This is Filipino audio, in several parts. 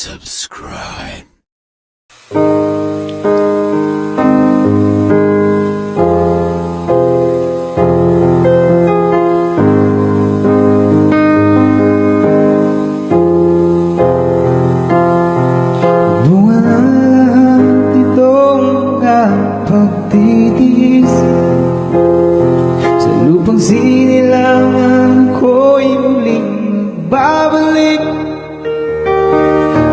subscribe. Bunga na lahat itong pagtitiis sa lupang sinilangan ko'y muling babalik.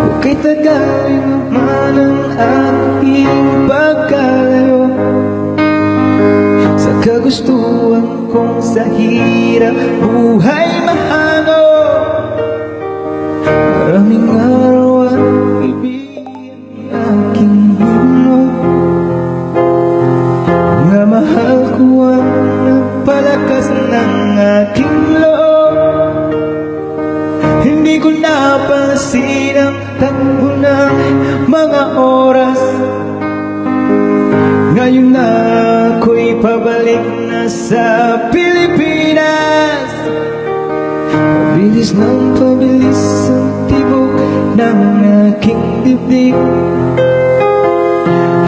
Huwag kay tagalin naman ang aking pagkalayo sa kagustuhan kong sa hirap buhay mahango. Maraming araw at ibig aking mo, nga mahal ko ang nagpalakas ng aking loob. Hindi ko napansin ang takbo ng mga oras. Ngayon na ako'y pabalik na sa Pilipinas. Pabilis ng pabilis ang tibok ng aking dibdib,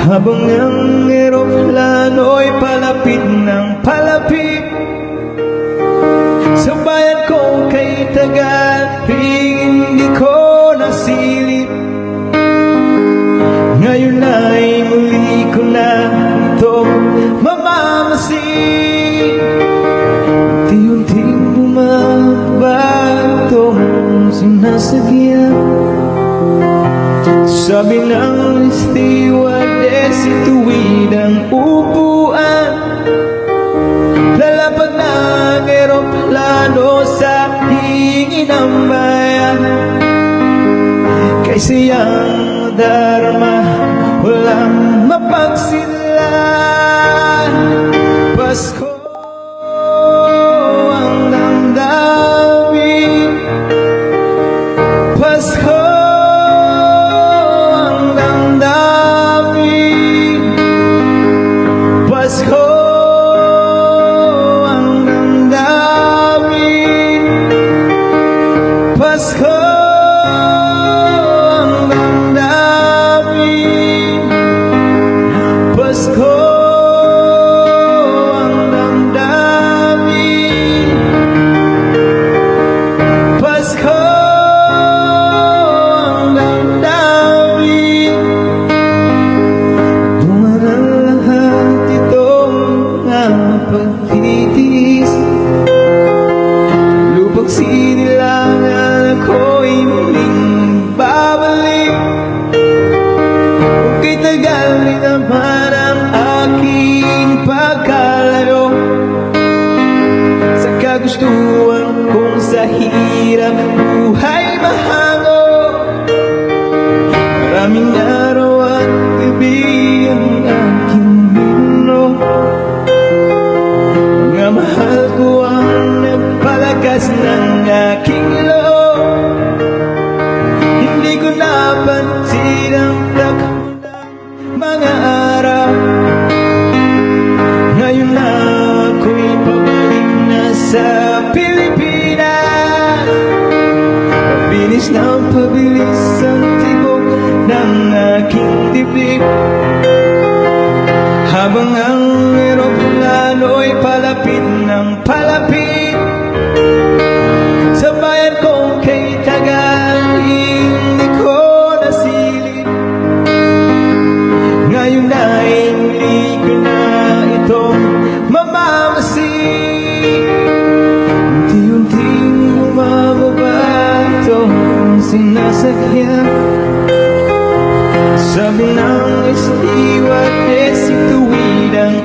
habang ang eroplano'y palapit ng palapit sa bayan ko kay Tagalog. Hindi ko nasilip. Ngayon ay muli ko na itong mamamasin. Unti-unting bumaba itong sinasagyan. Sabi ng stewardess, ituwid ang upuan. Lalapag ng eroplano sa hingin ng bayan. Kay siyang darma, walang mapagsilan. Pasko ang damdamin, Pasko ang damdamin, Pasko ang damdamin, Pasko ang damdamin, Pasko ang damdamin, Pasko ang damdamin. Bunga na lahat itong pagtitiis, lupang sinilangan ako'y muling babalik. Huwag kay tagalin naman ang aking pagkalayo sa kagustuhan kong sa hirap buhay mahango. Maraming araw at gabi ang aking minuno, mga mahal ko ang nagpalakas ng aking loob. Hindi ko napansin ang takbo ng mga araw. Ngayon na ako'y pabalik na sa Pilipinas. Pabilis ng pabilis ang tibok ng aking dibdib, habang ang eroplano'y palapit ng palapit sa bayan ko kay Tagalog. Hindi ko nasilip. Ngayon ay muli ko na itong mamamasin. Unti-unting bumababa itong sinasakyan. Sabi ng stewardess, ituwid ang